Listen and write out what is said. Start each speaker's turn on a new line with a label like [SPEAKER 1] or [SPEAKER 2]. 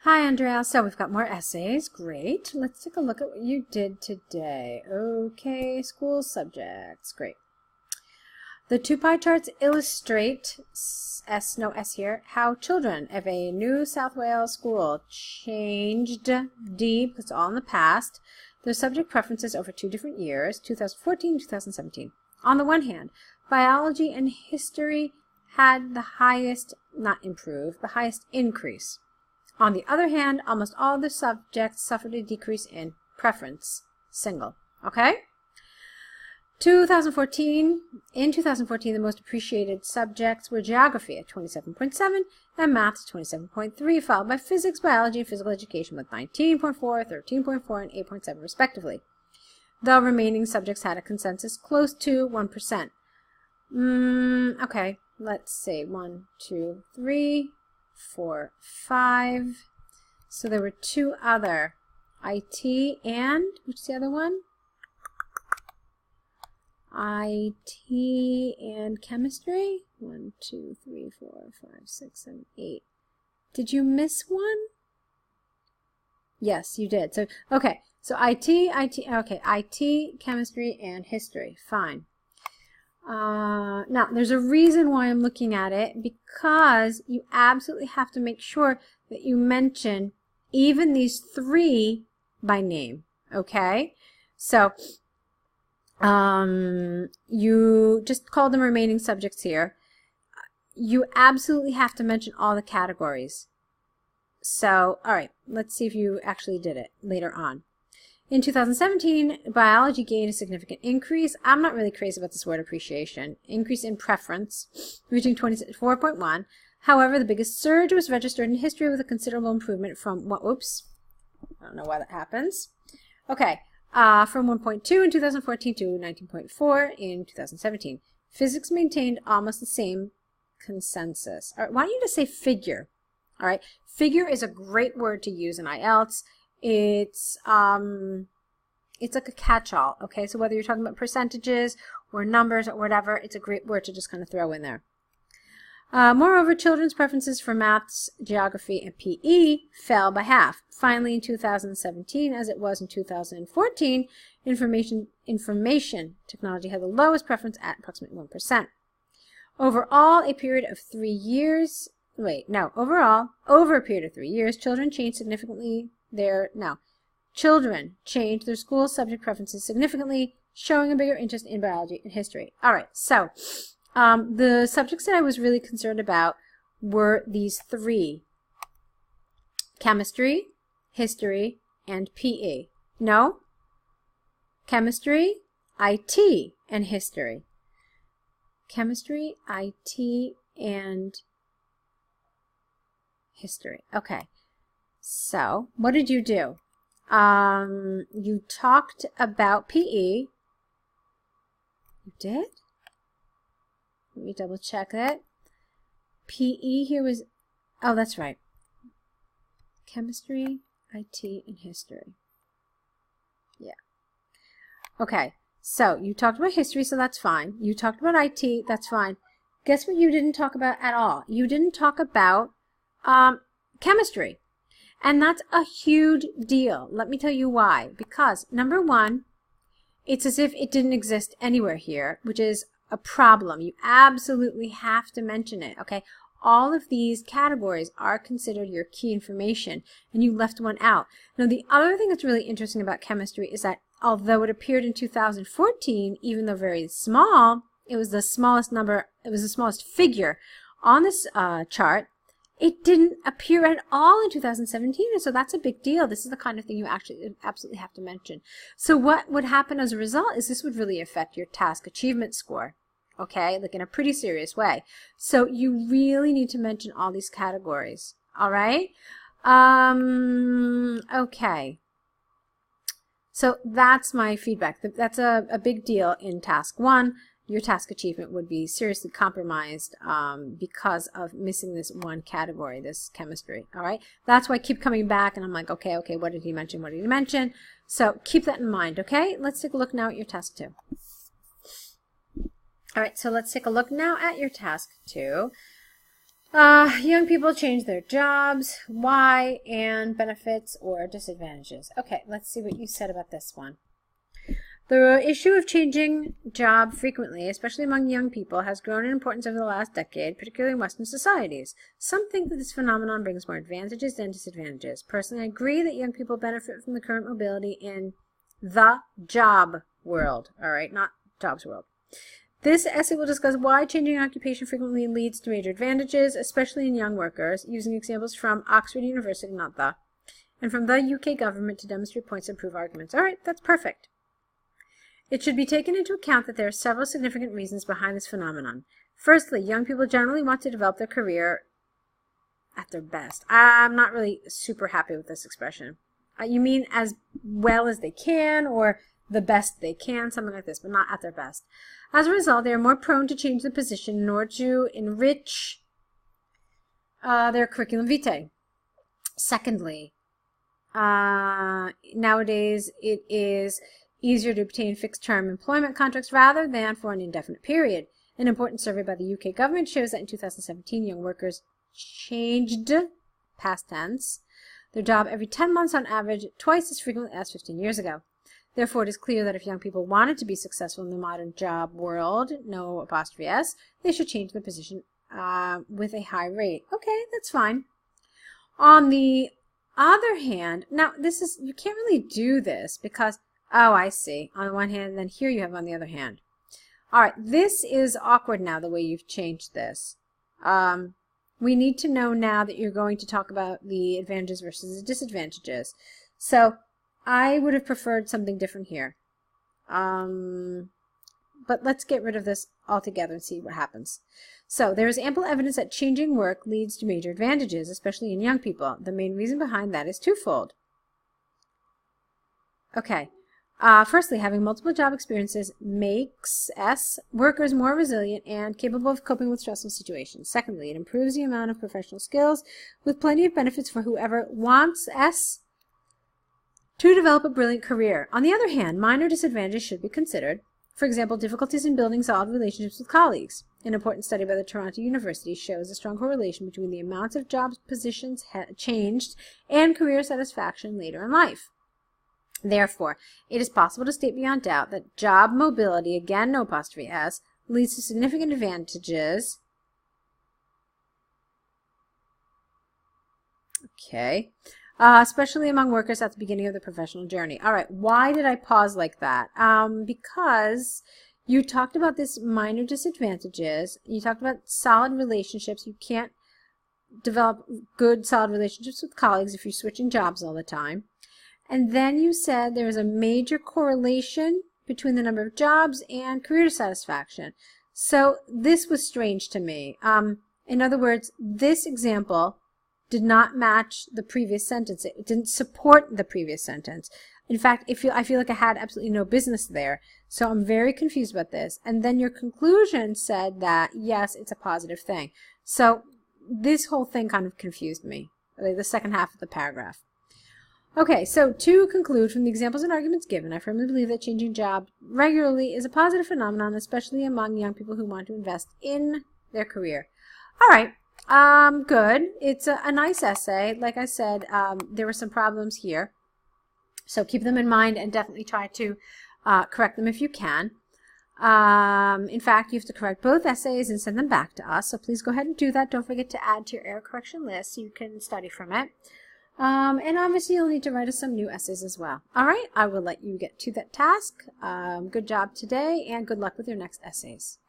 [SPEAKER 1] Hi, Andrea. So we've got more essays. Great. Let's take a look at what you did today. Okay, school subjects. Great. The two pie charts illustrate, no S here, how children of a New South Wales school changed, because it's all in the past, their subject preferences over 2 different years, 2014 and 2017. On the one hand, biology and history had the highest, not improved, the highest increase. On the other hand, almost all the subjects suffered a decrease in preference, single. Okay? In 2014, the most appreciated subjects were geography at 27.7 and math at 27.3, followed by physics, biology, and physical education with 19.4, 13.4, and 8.7 respectively. The remaining subjects had a consensus close to 1%. Okay, let's see. 1, 2, 3, 4, 5. So there were 2 other. IT and, what's the other one? IT and chemistry. 1, 2, 3, 4, 5, 6, 7, 8. Did you miss one? Yes, you did. So, okay. So IT, chemistry, and history. Fine. Now, there's a reason why I'm looking at it, because you absolutely have to make sure that you mention even these 3 by name, okay? So, you just call them remaining subjects here. You absolutely have to mention all the categories. So, all right, let's see if you actually did it later on. In 2017, biology gained a significant increase. I'm not really crazy about this word appreciation. Increase in preference, reaching 24.1. However, the biggest surge was registered in history with a considerable improvement from, oops, I don't know why that happens. Okay, from 1.2 in 2014 to 19.4 in 2017. Physics maintained almost the same consensus. All right, why don't you just say figure? All right, figure is a great word to use in IELTS. It's like a catch-all, okay? So whether you're talking about percentages or numbers or whatever, it's a great word to just kind of throw in there. Moreover, children's preferences for maths, geography, and PE fell by half. Finally, in 2017, as it was in 2014, information technology had the lowest preference at approximately 1%. Overall, a period of 3 years, overall, over a period of 3 years, children changed their school subject preferences significantly, showing a bigger interest in biology and history. All right, so the subjects that I was really concerned about were these 3: chemistry, history, and PE. No? Chemistry, IT, and history. Chemistry, IT, and history. Okay. So, what did you do? You talked about PE. You did? Let me double check that. PE here was, oh, that's right. Chemistry, IT, and history. Yeah. Okay, so you talked about history, so that's fine. You talked about IT, that's fine. Guess what you didn't talk about at all? You didn't talk about chemistry. And that's a huge deal. Let me tell you why. Because, number one, it's as if it didn't exist anywhere here, which is a problem. You absolutely have to mention it, okay? All of these categories are considered your key information, and you left one out. Now, the other thing that's really interesting about chemistry is that although it appeared in 2014, even though very small, it was the smallest number, it was the smallest figure on this chart. It didn't appear at all in 2017, and so that's a big deal. This is the kind of thing you actually absolutely have to mention. So what would happen as a result is this would really affect your task achievement score, okay, like in a pretty serious way. So you really need to mention all these categories, all right? Okay. So that's my feedback. That's a big deal in task 1. Your task achievement would be seriously compromised because of missing this one category, this chemistry, all right? That's why I keep coming back, and I'm like, okay, what did he mention, what did he mention? So keep that in mind, okay? Let's take a look now at your task 2. All right, so let's take a look now at your task 2. Young people change their jobs, why, and benefits or disadvantages. Okay, let's see what you said about this one. The issue of changing job frequently, especially among young people, has grown in importance over the last decade, particularly in Western societies. Some think that this phenomenon brings more advantages than disadvantages. Personally, I agree that young people benefit from the current mobility in the job world. All right, not jobs world. This essay will discuss why changing occupation frequently leads to major advantages, especially in young workers, using examples from Oxford University, not the, and from the UK government to demonstrate points and prove arguments. All right, that's perfect. It should be taken into account that there are several significant reasons behind this phenomenon. Firstly, young people generally want to develop their career at their best. I'm not really super happy with this expression. You mean as well as they can, or the best they can, something like this, but not at their best. As a result, they are more prone to change the position in order to enrich their curriculum vitae. Secondly, nowadays it is easier to obtain fixed-term employment contracts rather than for an indefinite period. An important survey by the UK government shows that in 2017, young workers changed, past tense, their job every 10 months on average, twice as frequently as 15 years ago. Therefore, it is clear that if young people wanted to be successful in the modern job world, no apostrophe S, they should change their position with a high rate. Okay, that's fine. On the other hand, now this is, you can't really do this because, oh, I see. On the one hand, and then here you have on the other hand. All right, this is awkward now, the way you've changed this. We need to know now that you're going to talk about the advantages versus the disadvantages. So I would have preferred something different here. But let's get rid of this altogether and see what happens. So there is ample evidence that changing work leads to major advantages, especially in young people. The main reason behind that is twofold. Okay. Firstly, having multiple job experiences makes workers more resilient and capable of coping with stressful situations. Secondly, it improves the amount of professional skills with plenty of benefits for whoever wants to develop a brilliant career. On the other hand, minor disadvantages should be considered. For example, difficulties in building solid relationships with colleagues. An important study by the Toronto University shows a strong correlation between the amount of job positions changed and career satisfaction later in life. Therefore, it is possible to state beyond doubt that job mobility, again no apostrophe S, leads to significant advantages. Okay. Especially among workers at the beginning of the professional journey. All right, why did I pause like that? Because you talked about this minor disadvantages. You talked about solid relationships. You can't develop good, solid relationships with colleagues if you're switching jobs all the time. And then you said there was a major correlation between the number of jobs and career satisfaction. So this was strange to me. In other words, this example did not match the previous sentence. It didn't support the previous sentence. In fact, I feel like I had absolutely no business there. So I'm very confused about this. And then your conclusion said that, yes, it's a positive thing. So this whole thing kind of confused me, like the second half of the paragraph. Okay, so to conclude, from the examples and arguments given, I firmly believe that changing job regularly is a positive phenomenon, especially among young people who want to invest in their career. All right. Good. It's a nice essay. Like I said, there were some problems here. So keep them in mind and definitely try to correct them if you can. In fact, you have to correct both essays and send them back to us. So please go ahead and do that. Don't forget to add to your error correction list so you can study from it. And obviously you'll need to write us some new essays as well. All right, I will let you get to that task. Good job today and good luck with your next essays.